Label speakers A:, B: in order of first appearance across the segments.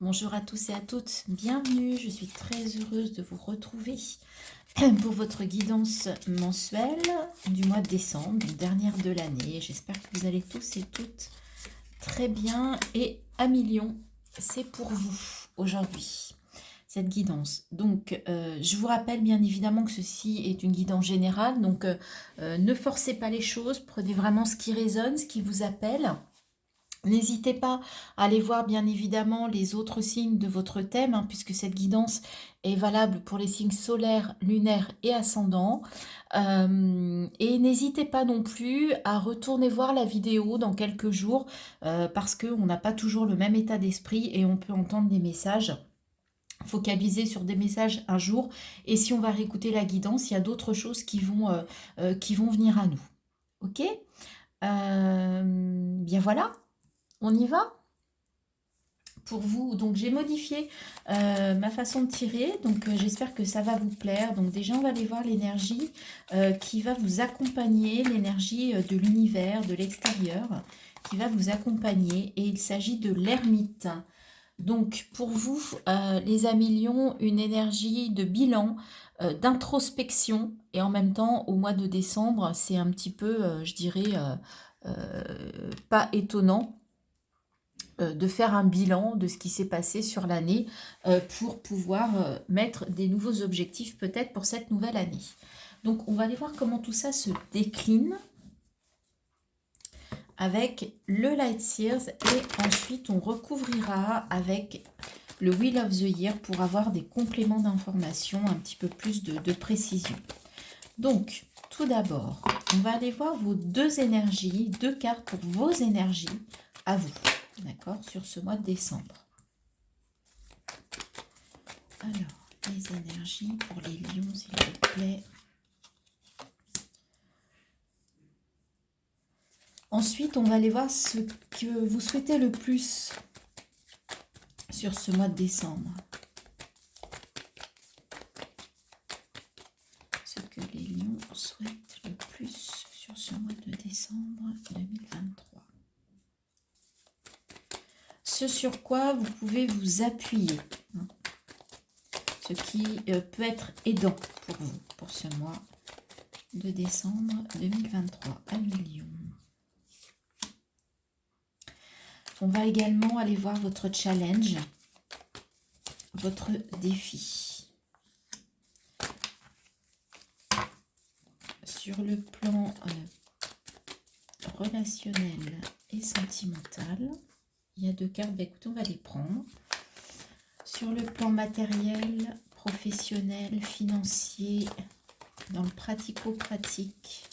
A: Bonjour à tous et à toutes, bienvenue, je suis très heureuse de vous retrouver pour votre guidance mensuelle du mois de décembre, dernière de l'année. J'espère que vous allez tous et toutes très bien et à million, c'est pour vous aujourd'hui, cette guidance. Donc, je vous rappelle bien évidemment que ceci est une guidance générale, donc ne forcez pas les choses, prenez vraiment ce qui résonne, ce qui vous appelle. N'hésitez pas à aller voir bien évidemment les autres signes de votre thème, hein, puisque cette guidance est valable pour les signes solaires, lunaires et ascendants. Et n'hésitez pas non plus à retourner voir la vidéo dans quelques jours, parce qu'on n'a pas toujours le même état d'esprit et on peut entendre des messages. Focaliser sur des messages un jour, et si on va réécouter la guidance, il y a d'autres choses qui vont venir à nous. Ok. Bien voilà. On y va pour vous. Donc j'ai modifié ma façon de tirer, donc j'espère que ça va vous plaire. Donc déjà on va aller voir l'énergie qui va vous accompagner, l'énergie de l'univers, de l'extérieur, qui va vous accompagner, et il s'agit de l'ermite. Donc pour vous, les amis lions, une énergie de bilan, d'introspection, et en même temps au mois de décembre, c'est un petit peu, je dirais, pas étonnant de faire un bilan de ce qui s'est passé sur l'année pour pouvoir mettre des nouveaux objectifs peut-être pour cette nouvelle année. Donc on va aller voir comment tout ça se décline avec le Light Seers, et ensuite on recouvrira avec le Wheel of the Year pour avoir des compléments d'information, un petit peu plus de précision. Donc tout d'abord, on va aller voir vos deux énergies, deux cartes pour vos énergies à vous. D'accord, sur ce mois de décembre. Alors, les énergies pour les lions, s'il vous plaît. Ensuite, on va aller voir ce que vous souhaitez le plus sur ce mois de décembre. Ce que les lions souhaitent le plus sur ce mois de décembre 2023. Ce sur quoi vous pouvez vous appuyer. Ce qui peut être aidant pour vous, pour ce mois de décembre 2023 à Lion. On va également aller voir votre challenge, votre défi. Sur le plan relationnel et sentimental, il y a deux cartes, écoutez, on va les prendre. Sur le plan matériel, professionnel, financier, dans le pratico-pratique.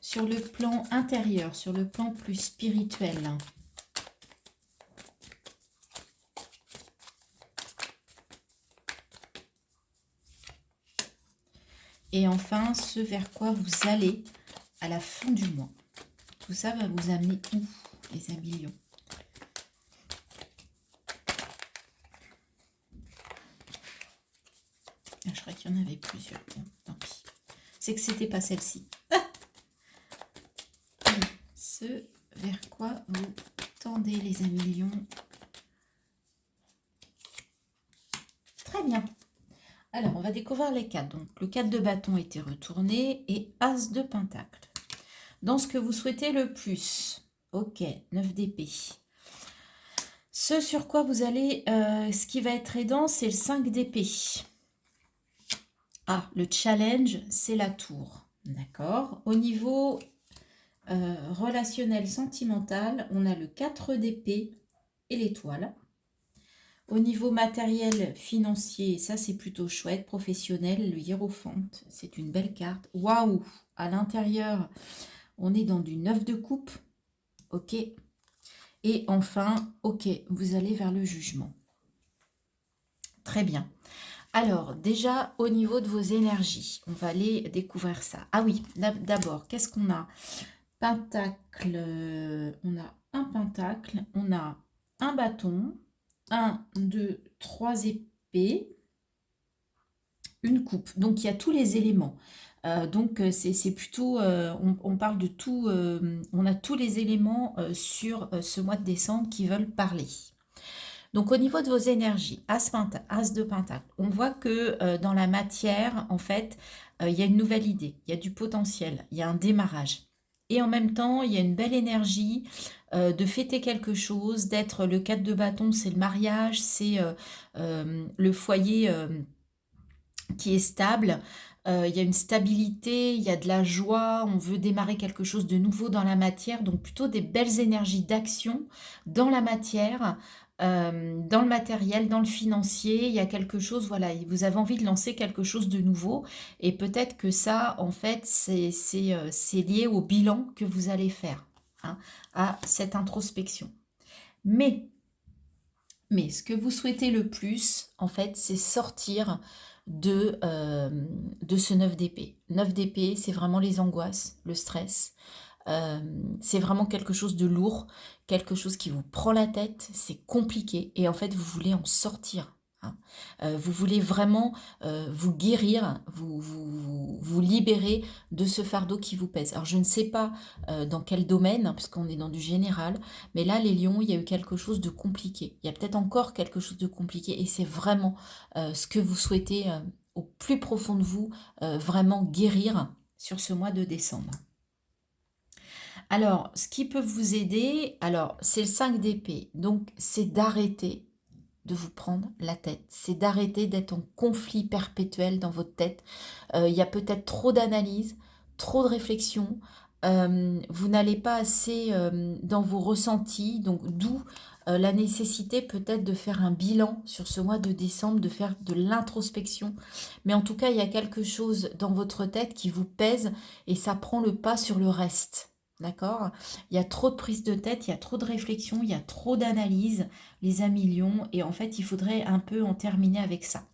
A: Sur le plan intérieur, sur le plan plus spirituel. Et enfin, ce vers quoi vous allez à la fin du mois. Tout ça va vous amener où, les amis lions? Je crois qu'il y en avait plusieurs. Bon, tant pis. C'est que c'était pas celle-ci. Ce vers quoi vous tendez, les amis lions. Très bien. Alors, on va découvrir les 4. Donc, le 4 de bâton était retourné et As de pentacle. Dans ce que vous souhaitez le plus. Ok, 9 d'épée. Ce sur quoi vous allez, ce qui va être aidant, c'est le 5 d'épée. Ah, le challenge, c'est la tour. D'accord. Au niveau relationnel, sentimental, on a le 4 d'épée et l'étoile. Au niveau matériel, financier, ça c'est plutôt chouette. Professionnel, le hiérophante, c'est une belle carte. Waouh! À l'intérieur, on est dans du 9 de coupe. Ok. Et enfin, ok, vous allez vers le jugement. Très bien. Alors, déjà, au niveau de vos énergies, on va aller découvrir ça. Ah oui, d'abord, qu'est-ce qu'on a? Pentacle, on a un pentacle, on a un bâton, 1, 2, 3 épées, une coupe. Donc, il y a tous les éléments. Donc, c'est plutôt, on parle de tout, on a tous les éléments sur ce mois de décembre qui veulent parler. Donc, au niveau de vos énergies, As de Pentacle, on voit que dans la matière, en fait, il y a une nouvelle idée, il y a du potentiel, il y a un démarrage. Et en même temps, il y a une belle énergie de fêter quelque chose, d'être le 4 de bâton, c'est le mariage, c'est le foyer qui est stable. Il y a une stabilité, il y a de la joie, on veut démarrer quelque chose de nouveau dans la matière, donc plutôt des belles énergies d'action dans la matière, dans le matériel, dans le financier. Il y a quelque chose, voilà, vous avez envie de lancer quelque chose de nouveau, et peut-être que ça, en fait, c'est lié au bilan que vous allez faire, hein, à cette introspection. Mais ce que vous souhaitez le plus, en fait, c'est sortir de ce 9 d'épée. 9 d'épée, c'est vraiment les angoisses, le stress. C'est vraiment quelque chose de lourd, quelque chose qui vous prend la tête, c'est compliqué. Et en fait, vous voulez en sortir, hein. Vous voulez vraiment vous guérir, vous libérer de ce fardeau qui vous pèse. Alors, je ne sais pas dans quel domaine, puisqu'on est dans du général, mais là, les lions, il y a eu quelque chose de compliqué. Il y a peut-être encore quelque chose de compliqué, et c'est vraiment ce que vous souhaitez au plus profond de vous, vraiment guérir sur ce mois de décembre. Alors, ce qui peut vous aider, alors c'est le 5 d'épée, donc c'est d'arrêter de vous prendre la tête, c'est d'arrêter d'être en conflit perpétuel dans votre tête. Il y a peut-être trop d'analyse, trop de réflexion, vous n'allez pas assez dans vos ressentis, donc d'où la nécessité peut-être de faire un bilan sur ce mois de décembre, de faire de l'introspection. Mais en tout cas, il y a quelque chose dans votre tête qui vous pèse et ça prend le pas sur le reste. D'accord? Il y a trop de prise de tête, il y a trop de réflexion, il y a trop d'analyse, les amis lions, et en fait, il faudrait un peu en terminer avec ça.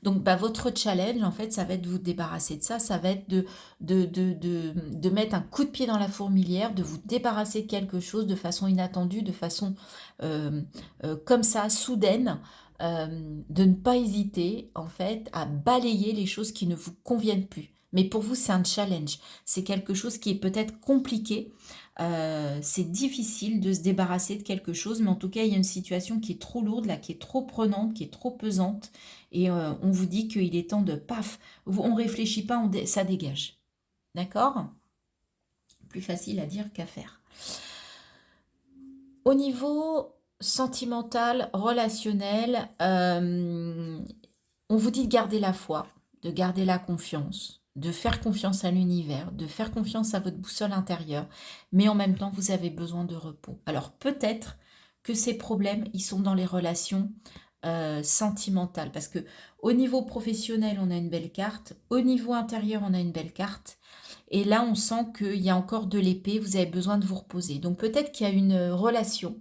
A: Donc, votre challenge, en fait, ça va être de vous débarrasser de ça, ça va être de mettre un coup de pied dans la fourmilière, de vous débarrasser de quelque chose de façon inattendue, de façon comme ça, soudaine, de ne pas hésiter, en fait, à balayer les choses qui ne vous conviennent plus. Mais pour vous, c'est un challenge. C'est quelque chose qui est peut-être compliqué. C'est difficile de se débarrasser de quelque chose, mais en tout cas, il y a une situation qui est trop lourde, là, qui est trop prenante, qui est trop pesante. Et on vous dit qu'il est temps de paf. On ne réfléchit pas, ça dégage. D'accord? Plus facile à dire qu'à faire. Au niveau sentimental, relationnel, on vous dit de garder la foi, de garder la confiance, de faire confiance à l'univers, de faire confiance à votre boussole intérieure, mais en même temps, vous avez besoin de repos. Alors peut-être que ces problèmes, ils sont dans les relations sentimentales, parce que au niveau professionnel, on a une belle carte, au niveau intérieur, on a une belle carte, et là, on sent qu'il y a encore de l'épée, vous avez besoin de vous reposer. Donc peut-être qu'il y a une relation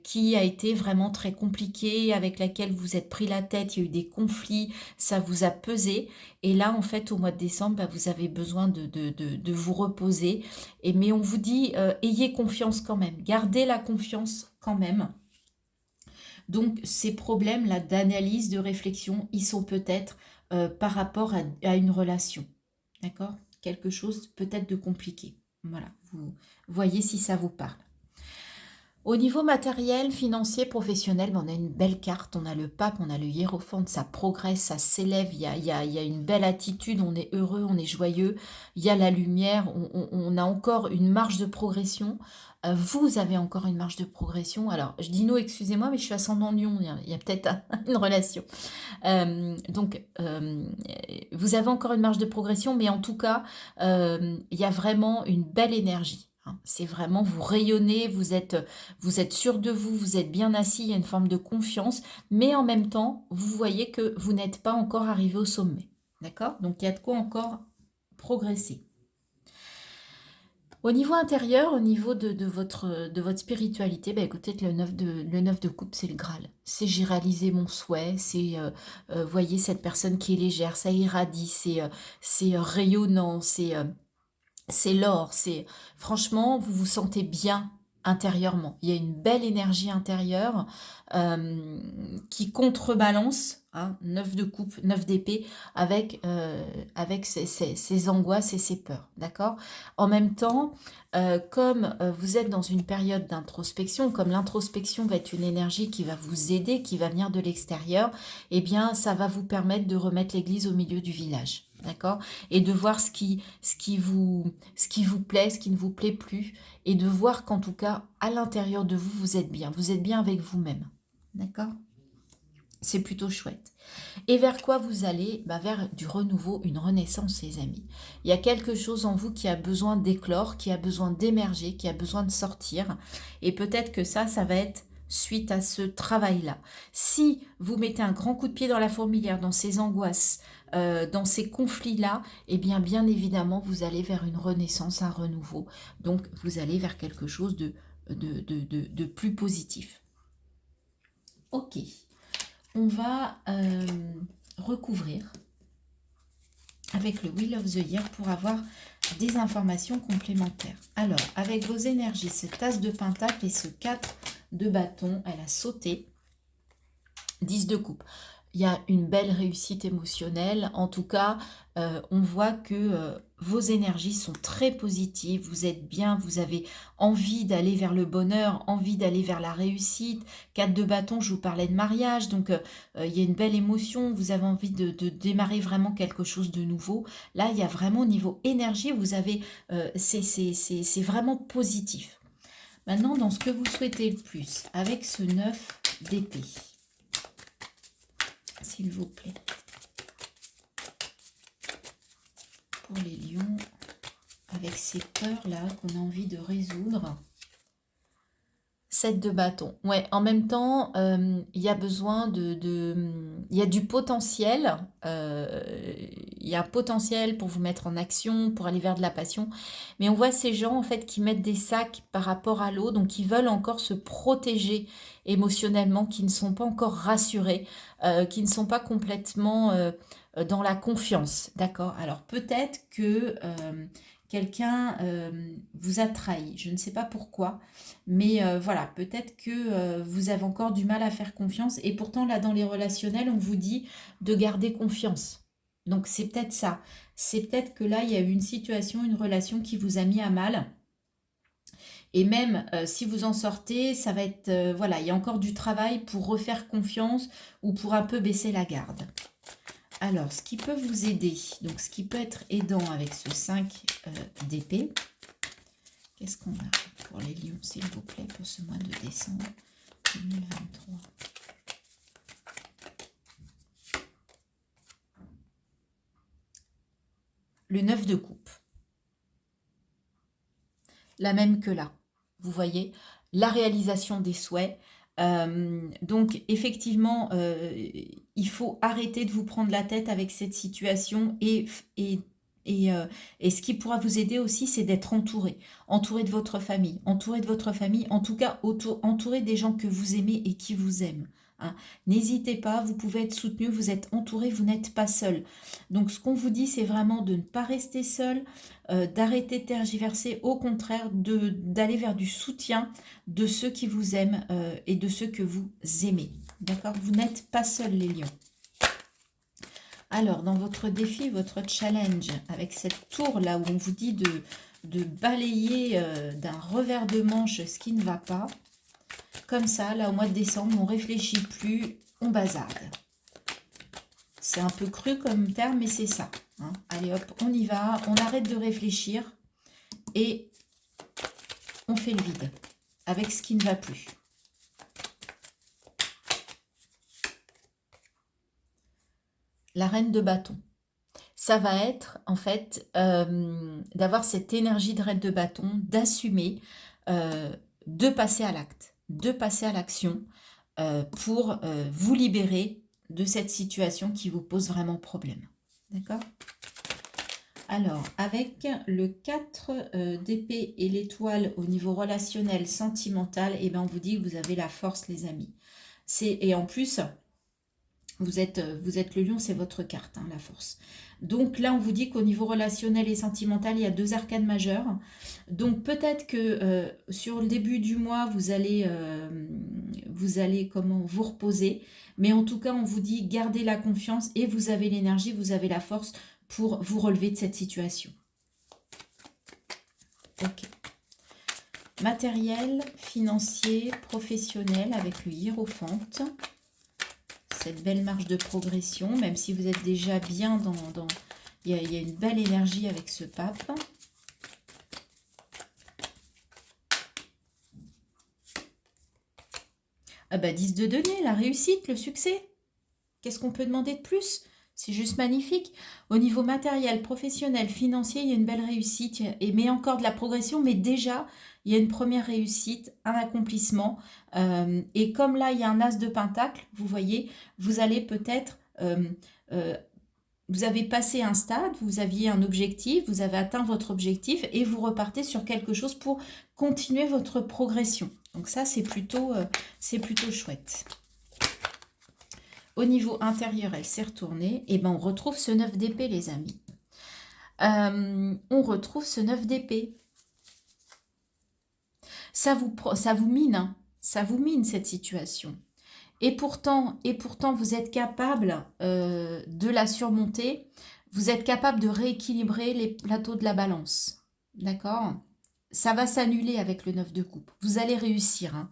A: qui a été vraiment très compliquée, avec laquelle vous êtes pris la tête, il y a eu des conflits, ça vous a pesé. Et là, en fait, au mois de décembre, vous avez besoin de vous reposer. Mais on vous dit, ayez confiance quand même, gardez la confiance quand même. Donc, ces problèmes-là d'analyse, de réflexion, ils sont peut-être par rapport à une relation. D'accord? Quelque chose peut-être de compliqué. Voilà, vous voyez si ça vous parle. Au niveau matériel, financier, professionnel, on a une belle carte, on a le pape, on a le hiérophant, ça progresse, ça s'élève, il y a une belle attitude, on est heureux, on est joyeux, il y a la lumière, on a encore une marge de progression. Vous avez encore une marge de progression. Alors, je dis nous, excusez-moi, mais je suis ascendant Lion, il y a peut-être une relation. Donc, vous avez encore une marge de progression, mais en tout cas, il y a vraiment une belle énergie. C'est vraiment, vous rayonnez, vous êtes sûr de vous, vous êtes bien assis, il y a une forme de confiance, mais en même temps, vous voyez que vous n'êtes pas encore arrivé au sommet. D'accord? Donc, il y a de quoi encore progresser. Au niveau intérieur, au niveau de votre spiritualité, écoutez, le 9 de coupe, c'est le Graal. C'est j'ai réalisé mon souhait, c'est, voyez, cette personne qui est légère, ça irradie, c'est rayonnant, c'est l'or, franchement, vous vous sentez bien intérieurement. Il y a une belle énergie intérieure qui contrebalance, hein, 9 de coupe, 9 d'épée, avec, avec ses angoisses et ses peurs, d'accord? En même temps, comme vous êtes dans une période d'introspection, comme l'introspection va être une énergie qui va vous aider, qui va venir de l'extérieur, eh bien, ça va vous permettre de remettre l'église au milieu du village. D'accord? Et de voir ce qui vous plaît, ce qui ne vous plaît plus, et de voir qu'en tout cas, à l'intérieur de vous, vous êtes bien avec vous-même. D'accord? C'est plutôt chouette. Et vers quoi vous allez? Vers du renouveau, une renaissance, les amis. Il y a quelque chose en vous qui a besoin d'éclore, qui a besoin d'émerger, qui a besoin de sortir. Et peut-être que ça va être suite à ce travail-là. Si vous mettez un grand coup de pied dans la fourmilière, dans ces angoisses, dans ces conflits-là, eh bien évidemment, vous allez vers une renaissance, un renouveau. Donc, vous allez vers quelque chose de plus positif. Ok. On va recouvrir avec le Wheel of the Year pour avoir des informations complémentaires. Alors, avec vos énergies, cette tasse de pentacle et ce 4 de bâton, elle a sauté. 10 de coupe. Il y a une belle réussite émotionnelle. En tout cas, on voit que vos énergies sont très positives. Vous êtes bien, vous avez envie d'aller vers le bonheur, envie d'aller vers la réussite. 4 de bâton, je vous parlais de mariage. Donc, il y a une belle émotion. Vous avez envie de démarrer vraiment quelque chose de nouveau. Là, il y a vraiment au niveau énergie, vous avez, c'est vraiment positif. Maintenant, dans ce que vous souhaitez le plus, avec ce 9 d'épée. S'il vous plaît. Pour les lions, avec ces peurs-là qu'on a envie de résoudre. 7 de bâton. Ouais, en même temps, il y a besoin il y a du potentiel. Il y a un potentiel pour vous mettre en action, pour aller vers de la passion. Mais on voit ces gens, en fait, qui mettent des sacs par rapport à l'eau, donc qui veulent encore se protéger émotionnellement, qui ne sont pas encore rassurés, qui ne sont pas complètement dans la confiance. D'accord? Alors, peut-être que quelqu'un vous a trahi. Je ne sais pas pourquoi. Mais voilà, peut-être que vous avez encore du mal à faire confiance. Et pourtant, là, dans les relationnels, on vous dit de garder confiance. Donc, c'est peut-être ça. C'est peut-être que là, il y a eu une situation, une relation qui vous a mis à mal. Et même si vous en sortez, ça va être... voilà, il y a encore du travail pour refaire confiance ou pour un peu baisser la garde. Alors, ce qui peut vous aider, donc ce qui peut être aidant avec ce 5 d'épée, qu'est-ce qu'on a pour les lions, s'il vous plaît, pour ce mois de décembre 2023? Le 9 de coupe. La même que là. Vous voyez, la réalisation des souhaits. Donc, effectivement, il faut arrêter de vous prendre la tête avec cette situation et ce qui pourra vous aider aussi, c'est d'être entouré. Entouré de votre famille. Entouré de votre famille. En tout cas, entouré des gens que vous aimez et qui vous aiment. Hein. N'hésitez pas, vous pouvez être soutenu, vous êtes entouré, vous n'êtes pas seul. Donc, ce qu'on vous dit, c'est vraiment de ne pas rester seul, d'arrêter de tergiverser, au contraire, d'aller vers du soutien de ceux qui vous aiment et de ceux que vous aimez. D'accord? Vous n'êtes pas seul, les lions. Alors, dans votre défi, votre challenge, avec cette tour là où on vous dit de balayer d'un revers de manche ce qui ne va pas, comme ça, là au mois de décembre, on ne réfléchit plus, on bazarde. C'est un peu cru comme terme, mais c'est ça. Hein. Allez hop, on y va, on arrête de réfléchir et on fait le vide avec ce qui ne va plus. La reine de bâton. Ça va être, en fait, d'avoir cette énergie de reine de bâton, d'assumer, de passer à l'acte, de passer à l'action pour vous libérer de cette situation qui vous pose vraiment problème. D'accord? Alors, avec le 4 d'épée et l'étoile au niveau relationnel, sentimental, eh ben, on vous dit que vous avez la force, les amis. Et en plus... Vous êtes le lion, c'est votre carte, hein, la force. Donc là, on vous dit qu'au niveau relationnel et sentimental, il y a 2 arcanes majeures. Donc peut-être que sur le début du mois, vous allez comment vous reposer. Mais en tout cas, on vous dit gardez la confiance et vous avez l'énergie, vous avez la force pour vous relever de cette situation. Ok. Matériel, financier, professionnel avec le hiérophante. Cette belle marge de progression, même si vous êtes déjà bien dans... Il y a une belle énergie avec ce pape. Ah bah 10 de denier, la réussite, le succès. Qu'est-ce qu'on peut demander de plus? C'est juste magnifique. Au niveau matériel, professionnel, financier, il y a une belle réussite. Mais encore de la progression, mais déjà, il y a une première réussite, un accomplissement. Et comme là, il y a un as de pentacle, vous voyez, vous allez peut-être... vous avez passé un stade, vous aviez un objectif, vous avez atteint votre objectif et vous repartez sur quelque chose pour continuer votre progression. Donc ça, c'est plutôt chouette. Au niveau intérieur, elle s'est retournée. Et ben on retrouve ce 9 d'épée, les amis. On retrouve ce 9 d'épée. Ça vous mine, hein. Ça vous mine cette situation. Et pourtant, vous êtes capable de la surmonter. Vous êtes capable de rééquilibrer les plateaux de la balance. D'accord? Ça va s'annuler avec le 9 de coupe. Vous allez réussir. Hein.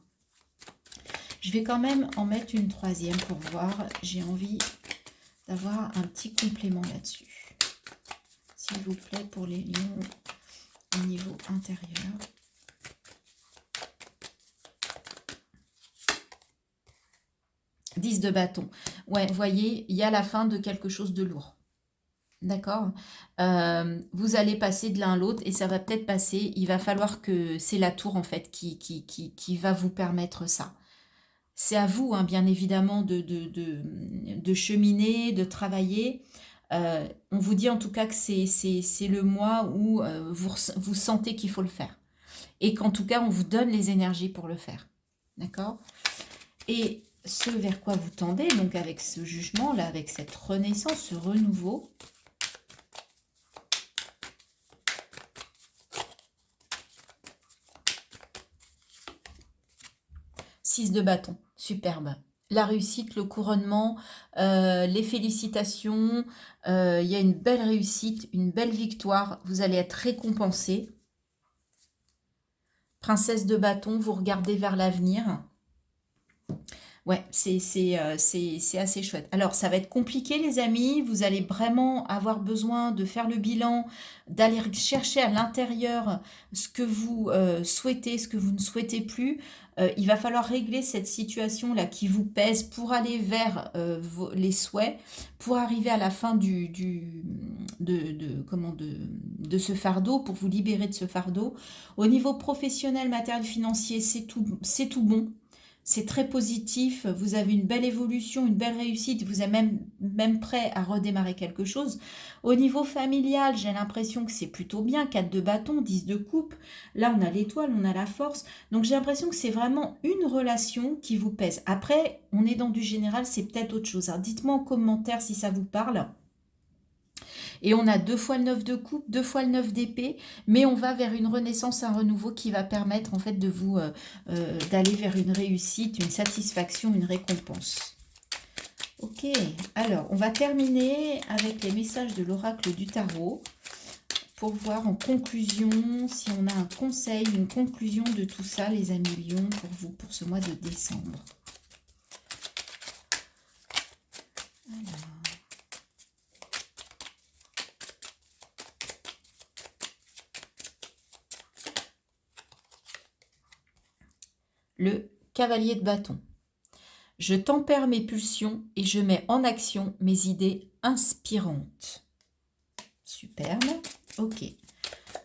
A: Je vais quand même en mettre une troisième pour voir. J'ai envie d'avoir un petit complément là-dessus. S'il vous plaît, pour les lions au niveau intérieur. « 10 de bâton ». Ouais, vous voyez, il y a la fin de quelque chose de lourd. D'accord, vous allez passer de l'un à l'autre et ça va peut-être passer. Il va falloir que... C'est la tour, en fait, qui va vous permettre ça. C'est à vous, hein, bien évidemment, de cheminer, de travailler. On vous dit en tout cas que c'est le mois où vous sentez qu'il faut le faire. Et qu'en tout cas, on vous donne les énergies pour le faire. D'accord? Et ce vers quoi vous tendez, donc avec ce jugement-là, avec cette renaissance, ce renouveau. Six de bâton, superbe. La réussite, le couronnement, les félicitations, il y a une belle réussite, une belle victoire, vous allez être récompensé. Princesse de bâton, vous regardez vers l'avenir. Ouais, c'est assez chouette. Alors, ça va être compliqué, les amis. Vous allez vraiment avoir besoin de faire le bilan, d'aller chercher à l'intérieur ce que vous souhaitez, ce que vous ne souhaitez plus. Il va falloir régler cette situation-là qui vous pèse pour aller vers les souhaits, pour arriver à la fin de ce fardeau, pour vous libérer de ce fardeau. Au niveau professionnel, matériel, financier, c'est tout bon. C'est très positif, vous avez une belle évolution, une belle réussite, vous êtes même prêt à redémarrer quelque chose. Au niveau familial, j'ai l'impression que c'est plutôt bien, 4 de bâton, 10 de coupe. Là, on a l'étoile, on a la force. Donc, j'ai l'impression que c'est vraiment une relation qui vous pèse. Après, on est dans du général, c'est peut-être autre chose. Alors, dites-moi en commentaire si ça vous parle. Et on a 2 fois le 9 de coupe, 2 fois le 9 d'épée, mais on va vers une renaissance, un renouveau qui va permettre en fait de vous d'aller vers une réussite, une satisfaction, une récompense. Ok, alors on va terminer avec les messages de l'oracle du tarot pour voir en conclusion si on a un conseil, une conclusion de tout ça, les amis lions, pour vous, pour ce mois de décembre. Alors. Le cavalier de bâton. Je tempère mes pulsions et je mets en action mes idées inspirantes. Superbe. Ok.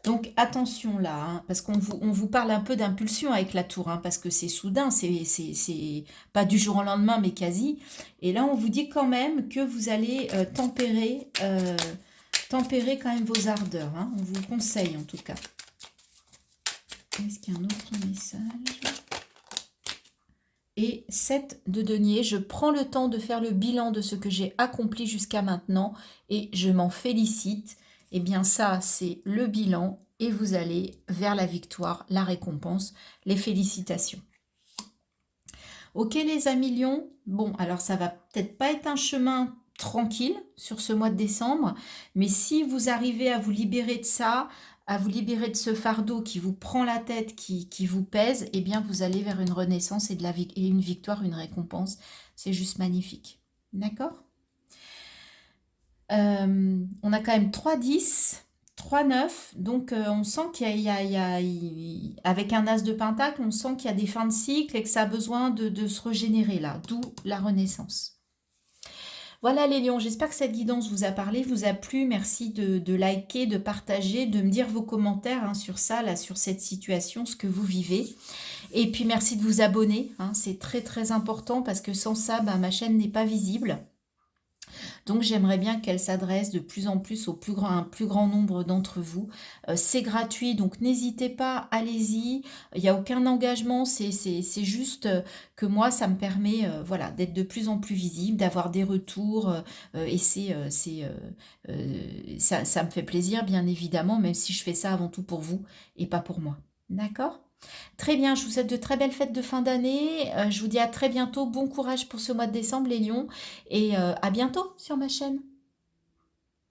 A: Donc attention là, hein, parce qu'on vous parle un peu d'impulsion avec la tour, hein, parce que c'est soudain, c'est pas du jour au lendemain, mais quasi. Et là, on vous dit quand même que vous allez tempérer quand même vos ardeurs. Hein, on vous conseille en tout cas. Est-ce qu'il y a un autre message ? et 7 de denier. Je prends le temps de faire le bilan de ce que j'ai accompli jusqu'à maintenant et je m'en félicite. Eh bien ça, c'est le bilan et vous allez vers la victoire, la récompense, les félicitations. Ok les amis lions, bon alors ça va peut-être pas être un chemin tranquille sur ce mois de décembre, mais si vous arrivez à vous libérer de ça, à vous libérer de ce fardeau qui vous prend la tête, qui vous pèse, eh bien vous allez vers une renaissance et, et une victoire, une récompense. C'est juste magnifique. D'accord. On a quand même 3-10, 3-9, donc on sent avec un as de pentacle, on sent qu'il y a des fins de cycle et que ça a besoin de se régénérer là, d'où la renaissance. Voilà les lions, j'espère que cette guidance vous a parlé, vous a plu. Merci de liker, de partager, de me dire vos commentaires hein, sur ça, là, sur cette situation, ce que vous vivez. Et puis merci de vous abonner, hein, c'est très très important parce que sans ça, bah, ma chaîne n'est pas visible. Donc j'aimerais bien qu'elle s'adresse de plus en plus à un plus grand nombre d'entre vous. C'est gratuit, donc n'hésitez pas, allez-y. Il n'y a aucun engagement, c'est juste que moi, ça me permet voilà, d'être de plus en plus visible, d'avoir des retours. Et ça me fait plaisir, bien évidemment, même si je fais ça avant tout pour vous et pas pour moi. D'accord ? Très bien, je vous souhaite de très belles fêtes de fin d'année. Je vous dis à très bientôt. Bon courage pour ce mois de décembre, les lions. Et à bientôt sur ma chaîne.